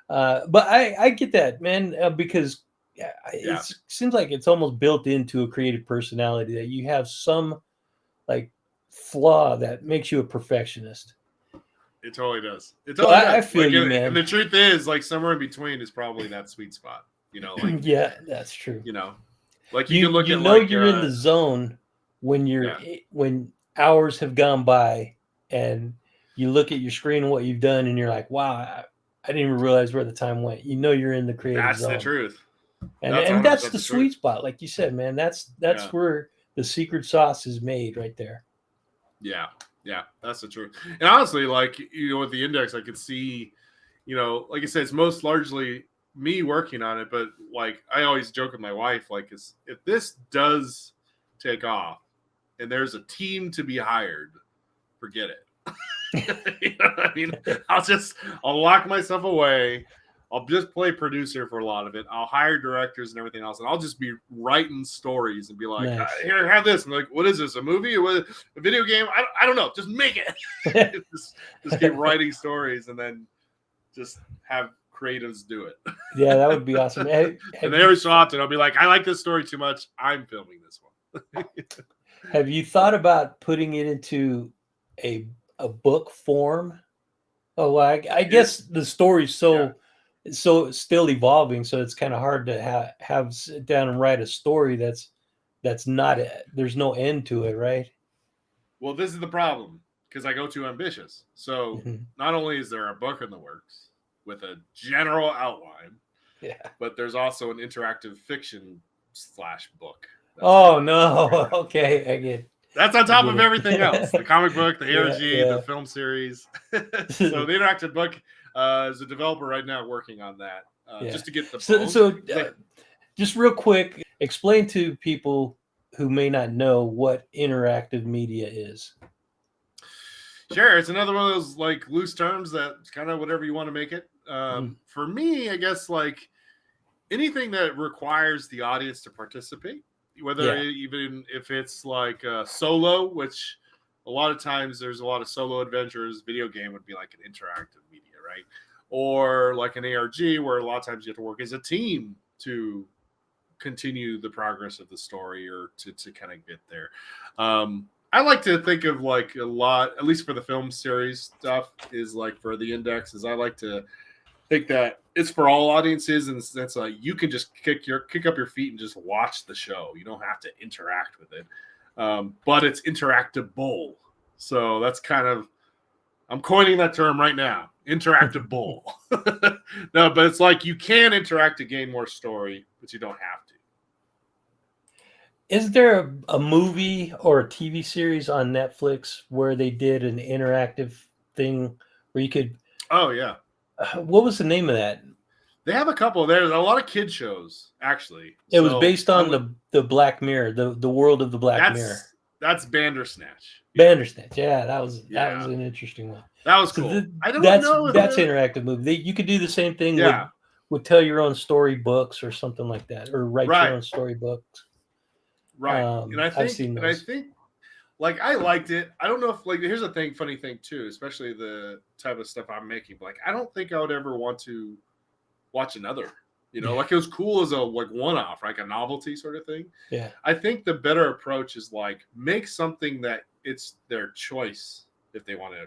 But I get that, man, because it seems like it's almost built into a creative personality that you have some like flaw that makes you a perfectionist. It totally does. I feel you, man. And the truth is, like somewhere in between is probably that sweet spot. Like yeah, that's true. Like you can look you at know like you're in the zone when when hours have gone by and you look at your screen and what you've done and you're like, wow, I didn't even realize where the time went. You know you're in the creative that's zone. the truth. And that's the sweet spot, like you said, man. That's where the secret sauce is made right there. Yeah, that's the truth. And honestly, like with the index, I could see, like I said, it's most largely me working on it. But like I always joke with my wife, like, if this does take off and there's a team to be hired, forget it. You know what I mean? I'll lock myself away. I'll just play producer for a lot of it. I'll hire directors and everything else, and I'll just be writing stories and be like, nice. Here, have this. And like, what is this? A movie? A video game? I don't know. Just make it. just keep writing stories and then just have creatives do it. Yeah, that would be awesome. And every so often I'll be like, I like this story too much. I'm filming this one. Have you thought about putting it into a book form? Oh, well, I guess the story's so still evolving, so it's kind of hard to have sit down and write a story that's not there's no end to it, right? Well, this is the problem because I go too ambitious. So not only is there a book in the works with a general outline, but there's also an interactive fiction / book. Oh no! Okay, I get. That's on top of everything else: the comic book, the ARG, the film series. So the interactive book is a developer right now working on that, just to get the. So just real quick, explain to people who may not know what interactive media is. Sure, it's another one of those like loose terms that kind of whatever you want to make it. For me, I guess like anything that requires the audience to participate. Whether even if it's like a solo, which a lot of times there's a lot of solo adventures. Video game would be like an interactive media, right? Or like an ARG, where a lot of times you have to work as a team to continue the progress of the story or to kind of get there. I like to think of like a lot, at least for the film series stuff, is like for the index, is I like to think that it's for all audiences, and that's like you can just kick up your feet and just watch the show. You don't have to interact with it, but it's interactable. So that's kind of, I'm coining that term right now, interactable. No, but it's like you can interact to gain more story, but you don't have to. Is there a movie or a TV series on Netflix where they did an interactive thing where you could? Oh yeah. What was the name of that? They have a couple. There's a lot of kid shows, actually. It was based on the Black Mirror, the world of the Black Mirror. That's Bandersnatch. Bandersnatch, that was an interesting one. That was cool. I don't know. That's interactive movie. You could do the same thing with tell your own story books or something like that, or write your own story books. Right. And I've seen those. I think like I liked it. I don't know if like here's a funny thing too, especially the type of stuff I'm making. But like I don't think I would ever want to watch another. Like it was cool as a like one-off, like a novelty sort of thing. Yeah. I think the better approach is like make something that it's their choice if they want to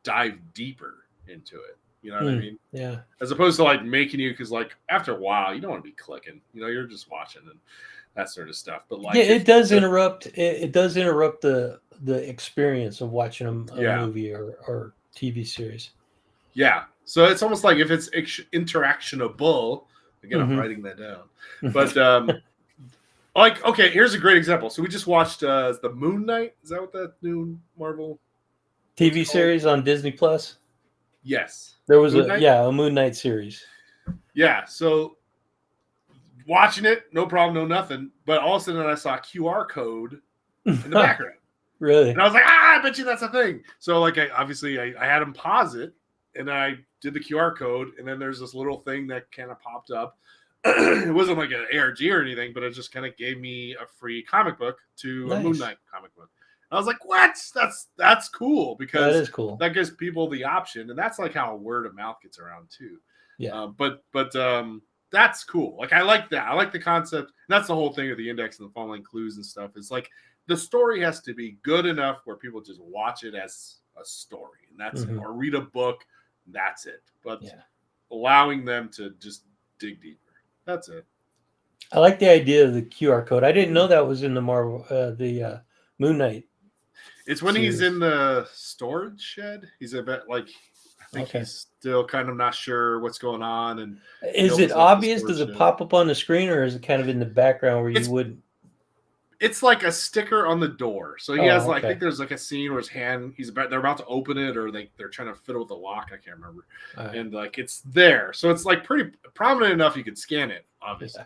dive deeper into it. You know what I mean? Yeah. As opposed to like making you, because like after a while you don't want to be clicking. You're just watching and that sort of stuff. But like it does interrupt. It does interrupt the experience of watching a movie or TV series. Yeah. So it's almost like if it's interactionable. Again, I'm writing that down. But like, okay, here's a great example. So we just watched the Moon Knight. Is that what that new Marvel TV series on Disney Plus? Yes. There was a Moon Knight series. Yeah. So watching it, no problem, no nothing. But all of a sudden I saw a QR code in the background. Really? And I was like, I bet you that's a thing. So like I had him pause it and I did the QR code, and then there's this little thing that kind of popped up. It wasn't like an ARG or anything, but it just kind of gave me a free comic book to a Moon Knight comic book. I was like, what? That's cool, because that is cool. That gives people the option, and that's like how word of mouth gets around too. Yeah. But that's cool. Like I like that. I like the concept. That's the whole thing of the index and the following clues and stuff. It's like the story has to be good enough where people just watch it as a story, and that's it. Or read a book. That's it. But allowing them to just dig deeper. That's it. I like the idea of the QR code. I didn't know that was in the Moon Knight It's when he's series. in the storage shed. He's a bit like, I think Okay. he's still kind of not sure what's going on, and he Is it opens up the obvious? storage Does it shed. pop up on the screen, or is it kind of in the background where you It's wouldn't? it's like a sticker on the door. So he has Oh, like, I think okay. there's like a scene where his hand, they're about to open it, or they're trying to fiddle with the lock. I can't remember. All right. And like it's there, so it's like pretty prominent enough you could scan it. Yeah. Obviously,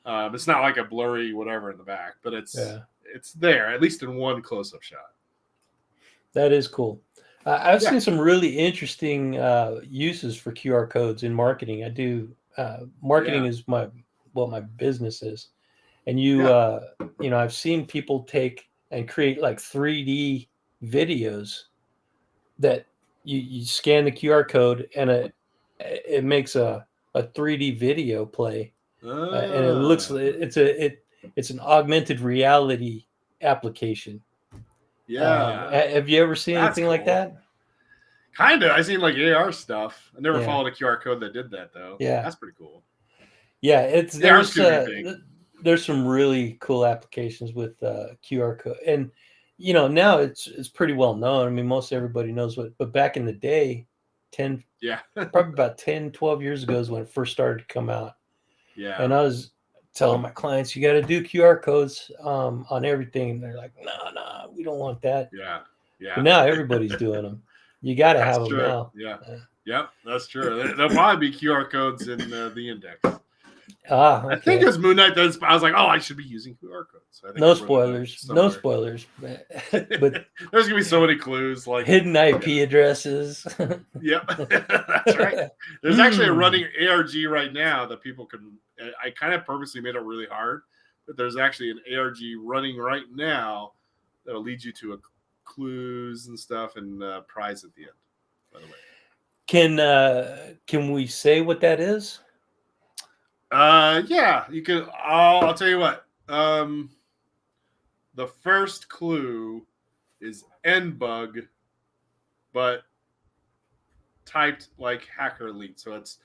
it's not like a blurry whatever in the back, but Yeah. it's there at least in one close-up shot. That is cool. I've Yeah, seen some really interesting uses for QR codes in marketing. I do marketing yeah, is what my business is, and yeah. I've seen people take and create like 3D videos that you scan the QR code and it makes a 3D video play, and it's an augmented reality application. Yeah, Have you ever seen that's anything like cool. that? Kind of. I seen like AR stuff. I never Yeah, followed a QR code that did that though. yeah, That's pretty cool. yeah. It's AR's gonna be big. there's some really cool applications with QR code, and now it's pretty well known. I mean, most everybody knows but back in the day, 10 Yeah, probably about 10, 12 years ago is when it first started to come out, yeah, and I was telling my clients, you got to do QR codes on everything, and they're like, no, we don't want that. yeah, But yeah. now everybody's doing them. You got to have That's them true. now. Yeah, yep, that's true. There'll probably be QR codes in the index. I think it Okay. was Moon Knight. I was like, oh, I should be using QR codes. So I think I No wrote it down spoilers. No somewhere. spoilers. But There's gonna be so many clues. Like, hidden IP yeah, addresses. yep, that's right. There's actually a running ARG right now that people can. I kind of purposely made it really hard, but there's actually an ARG running right now that'll lead you to clues and stuff and prize at the end. By the way. Can we say what that is? Yeah, you can. I'll tell you what. The first clue is NBug, but typed like Hacker Elite. So it's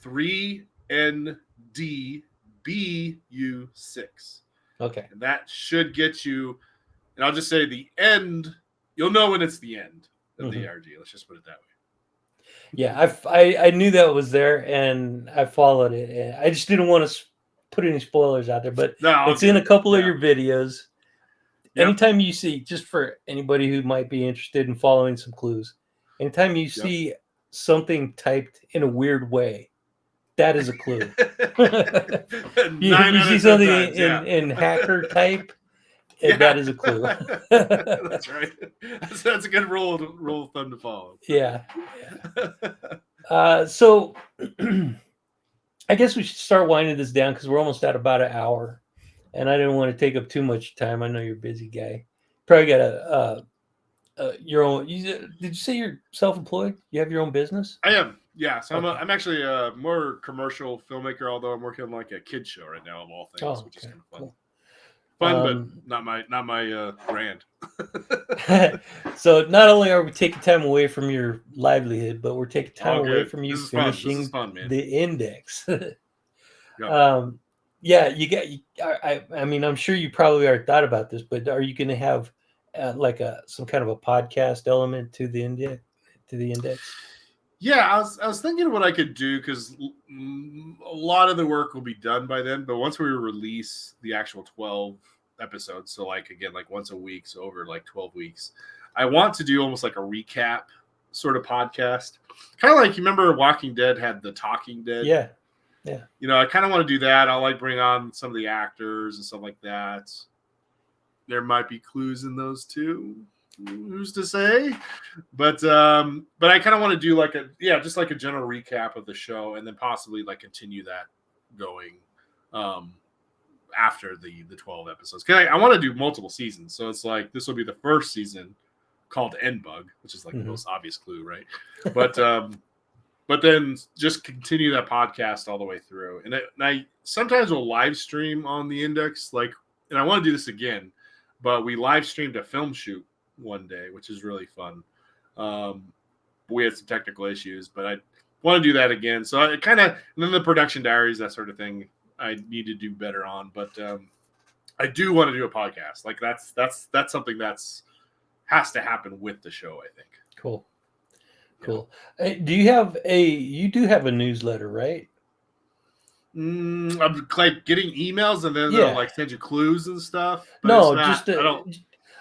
3NDBU6. Okay. And that should get you, and I'll just say the end, you'll know when it's the end of the ARG. Let's just put it that way. Yeah, I knew that was there, and I followed it. I just didn't want to put any spoilers out there, but No, it's in a good. couple of Yeah. your videos. Yep. Anytime you see, just for anybody who might be interested in following some clues, anytime you see something typed in a weird way, that is a clue. You see something in hacker type, that is a clue. That's right. That's a good rule of thumb to follow. Yeah. So I guess we should start winding this down because we're almost at about an hour, and I didn't want to take up too much time. I know you're a busy guy. Probably got your own. Did you say you're self-employed? You have your own business? I am. Yeah. So Okay. I'm actually a more commercial filmmaker, although I'm working on like a kid show right now of all things, which is kind of fun. Cool. Fun, but not my brand. So not only are we taking time away from your livelihood, but we're taking time away from you finishing This is fun, man. the index. Yeah. Yeah, you get. I mean, I'm sure you probably already thought about this, but are you going to have like some kind of a podcast element to the index? Yeah, I was thinking what I could do because a lot of the work will be done by then. But once we release the actual 12 episodes, so like again, like once a week, so over like 12 weeks, I want to do almost like a recap sort of podcast. Kind of like, you remember Walking Dead had the Talking Dead? Yeah. I kind of want to do that. I'll like bring on some of the actors and stuff like that. There might be clues in those too. Who's to say? But I kind of want to do like just like a general recap of the show, and then possibly like continue that going after the 12 episodes. Cause I want to do multiple seasons, so it's like this will be the first season called NBug, which is like the most obvious clue, right? But then just continue that podcast all the way through. And I sometimes will live stream on the index, like, and I want to do this again, but we live streamed a film shoot one day, which is really fun. We had some technical issues, but I want to do that again. So I kind of, and then the production diaries, that sort of thing. I need to do better on. But I do want to do a podcast. Like that's something that's has to happen with the show, I think. Cool. Hey, you do have a newsletter, right? I'm like getting emails and then they'll like send you clues and stuff. But No, it's not, just I don't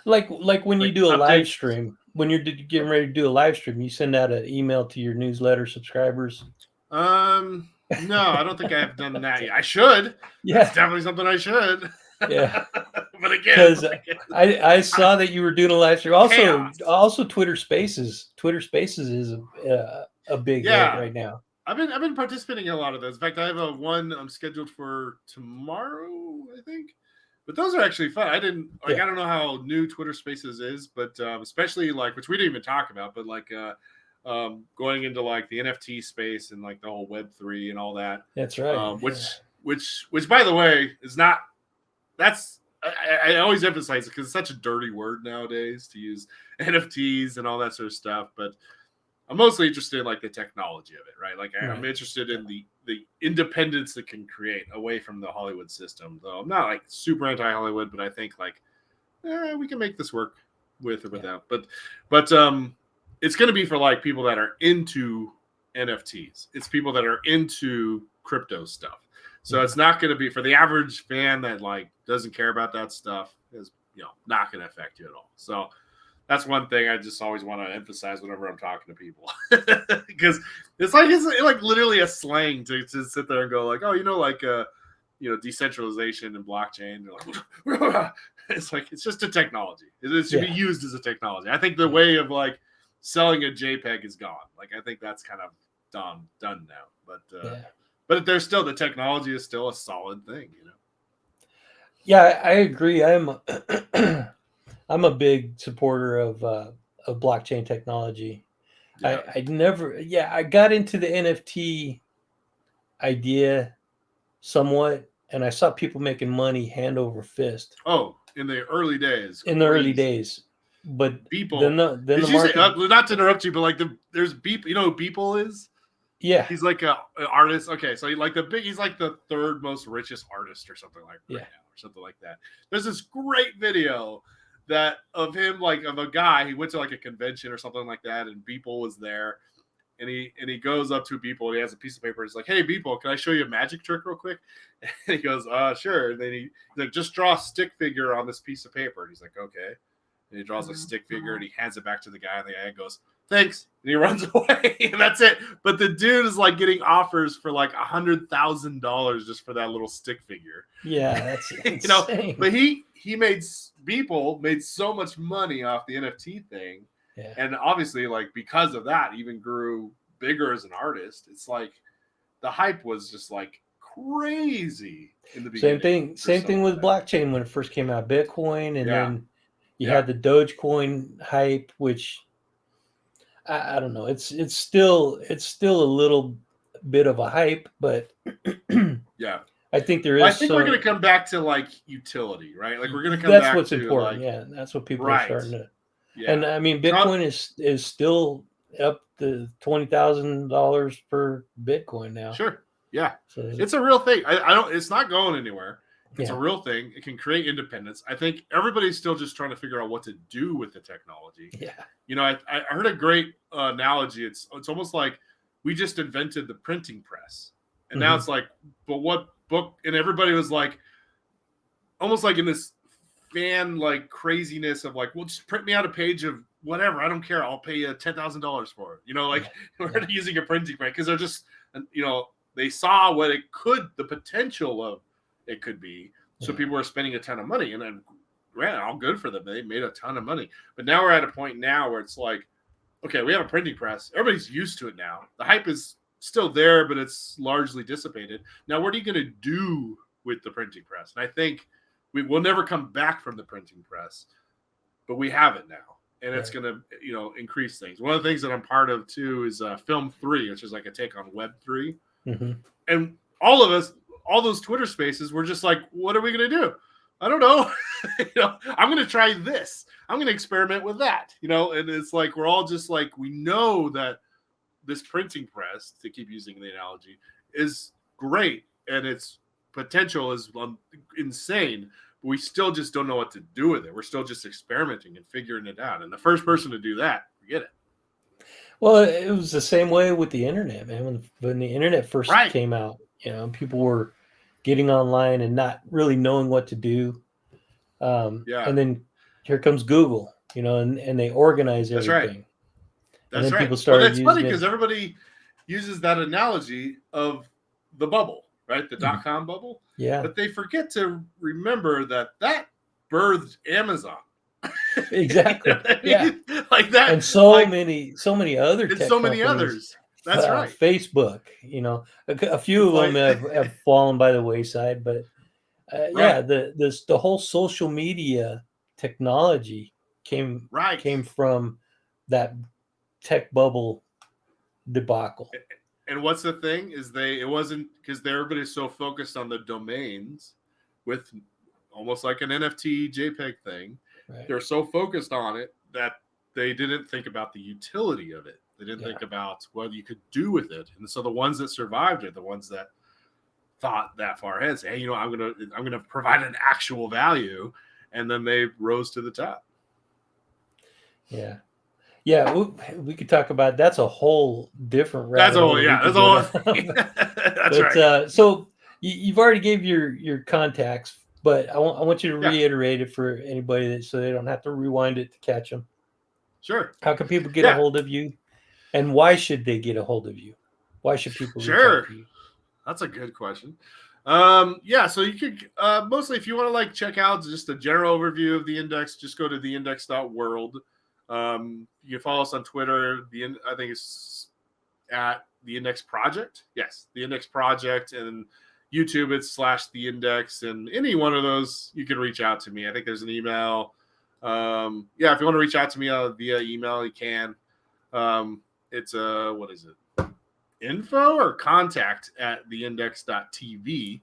like when you do a updates. live stream. When you're getting ready to do a live stream, you send out an email to your newsletter subscribers. No, I don't think I've done that yet. I should. Yeah, that's definitely something I should. Yeah, but again, because I saw that you were doing a live stream. Also, Twitter Spaces. Twitter Spaces is a big hit right now. I've been participating in a lot of those. In fact, I have one I'm scheduled for tomorrow, I think. But those are actually fun. I don't know how new Twitter Spaces is, but especially like, which we didn't even talk about, but like going into like the NFT space and like the whole Web3 and all that. That's right. Which by the way is not. I always emphasize it because it's such a dirty word nowadays to use NFTs and all that sort of stuff. But I'm mostly interested in like the technology of it, right? Like I'm interested in the independence it can create away from the Hollywood system. Though I'm not like super anti-Hollywood, but I think like we can make this work with or without. But it's going to be for like people that are into NFTs. It's people that are into crypto stuff. So it's not going to be for the average fan that like doesn't care about that stuff. Is not going to affect you at all. So that's one thing I just always want to emphasize whenever I'm talking to people, because it's like literally a slang to sit there and go like, oh, decentralization and blockchain. Like, it's just a technology. It should be used as a technology. I think the way of like selling a JPEG is gone. Like I think that's kind of done now. But there's still the technology is still a solid thing. Yeah, I agree. I'm a big supporter of blockchain technology. Yeah. I got into the NFT idea somewhat, and I saw people making money hand over fist. Oh, in the early days. Early days, but people. Then the market. Not to interrupt you, but like there's Beeple. You know who Beeple is? Yeah, he's like an artist. Okay, so he's like the third most richest artist or something like that, or something like that. There's this great video that of him, like of a guy. He went to like a convention or something like that, and Beeple was there, and he goes up to Beeple and he has a piece of paper. He's like, "Hey, Beeple, can I show you a magic trick real quick?" And he goes, "Sure." And then he's like, "Just draw a stick figure on this piece of paper." And he's like, "Okay." And he draws a stick figure and he hands it back to the guy, and the guy goes, "Thanks," and he runs away, and that's it. But the dude is like getting offers for like $100,000 just for that little stick figure. Yeah, that's insane. But Beeple made so much money off the NFT thing, and obviously, like because of that, even grew bigger as an artist. It's like the hype was just like crazy in the beginning. Same thing with blockchain when it first came out, Bitcoin, and then you had the Dogecoin hype, which I don't know. It's still a little bit of a hype, but I think there is. I think we're going to come back to like utility, right? Like we're going to come back. That's what's important. Like, that's what people are starting to. Yeah. And I mean, Bitcoin is still up to $20,000 per Bitcoin now. Sure. Yeah. So it's a real thing. I don't. It's not going anywhere. It's a real thing. It can create independence. I think everybody's still just trying to figure out what to do with the technology. Yeah. I heard a great analogy. It's almost like we just invented the printing press. And now it's like, but what book? And everybody was like, almost like in this fan like craziness of like, well, just print me out a page of whatever. I don't care. I'll pay you $10,000 for it. We're using a printing press because they're just, they saw what the potential of it could be. So people are spending a ton of money, and then all good for them. They made a ton of money. But now we're at a point now where it's like, okay, we have a printing press. Everybody's used to it now. The hype is still there, but it's largely dissipated. Now, what are you going to do with the printing press? And I think we will never come back from the printing press, but we have it now. And it's going to, increase things. One of the things that I'm part of too is Film 3, which is like a take on Web 3. And all of us, all those Twitter spaces were just like, what are we going to do? I don't know. I'm going to try this. I'm going to experiment with that, and it's like, we're all just like, we know that this printing press, to keep using the analogy, is great. And it's potential is insane. But we still just don't know what to do with it. We're still just experimenting and figuring it out. And the first person to do that, forget it. Well, it was the same way with the internet, man. When the internet first came out, people were getting online and not really knowing what to do. And then here comes Google, and they organize everything. That's right. People started using funny because everybody uses that analogy of the bubble, right? The .com bubble. Yeah. But they forget to remember that birthed Amazon. Exactly. Yeah. Like that. And so many other tech so many others. That's right. Facebook, a few of them have fallen by the wayside, but the whole social media technology came from that tech bubble debacle. And what's the thing is it wasn't because everybody's so focused on the domains with almost like an NFT JPEG thing. Right. They're so focused on it that they didn't think about the utility of it. They didn't think about what you could do with it. And so the ones that survived are the ones that thought that far ahead. Say, hey, I'm gonna provide an actual value, and then they rose to the top. Yeah. Yeah, we could talk about that's a whole different rabbit hole. That's right. So you've already gave your contacts, but I want you to reiterate it for anybody so they don't have to rewind it to catch them. Sure. How can people get a hold of you, and why should they get a hold of you? Why should people reach out to you? That's a good question. So you could mostly if you want to check out just a general overview of the index, just go to theindex.world. You can follow us on Twitter. I think it's at the Index Project. Yes, the Index Project, and YouTube it's /the-index, and any one of those you can reach out to me. I think there's an email. If you want to reach out to me via email, you can. It's what is it? Info or contact at theindex.tv.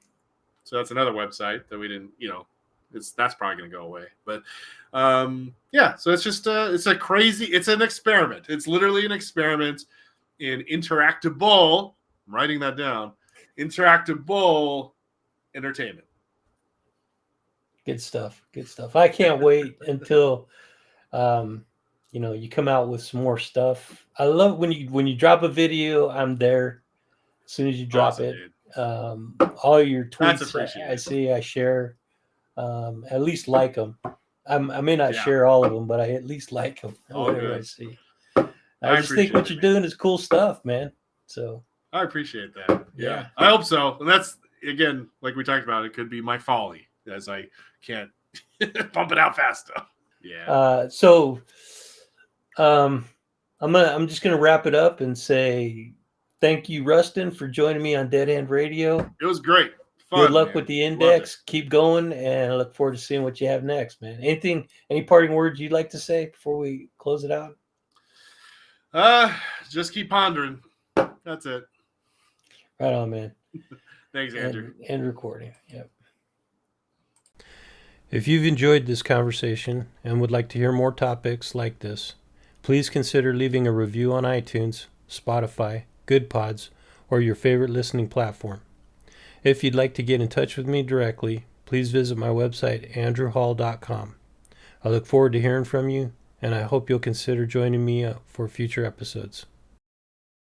So that's another website that we didn't, that's probably going to go away. But so it's just it's an experiment. It's literally an experiment in interactable, I'm writing that down, interactable entertainment. Good stuff. I can't wait until you come out with some more stuff. I love when you drop a video, I'm there as soon as you drop it. Dude. All your tweets I share, at least like them. I may not share all of them, but I at least like them. Whatever I see. I just think what you're doing is cool stuff, man. So I appreciate that. Yeah. I hope so. And that's, again, like we talked about, it could be my folly as I can't pump it out fast enough. Yeah. I'm just gonna wrap it up and say thank you, Rustin, for joining me on Dead End Radio. It was great. Fun, good luck with the index. Keep going, and I look forward to seeing what you have next, man. Any parting words you'd like to say before we close it out? Just keep pondering. That's it. Right on, man. Thanks, Andrew. And recording. Yep. If you've enjoyed this conversation and would like to hear more topics like this, please consider leaving a review on iTunes, Spotify, Good Pods, or your favorite listening platform. If you'd like to get in touch with me directly, please visit my website, andrewhall.com. I look forward to hearing from you, and I hope you'll consider joining me for future episodes.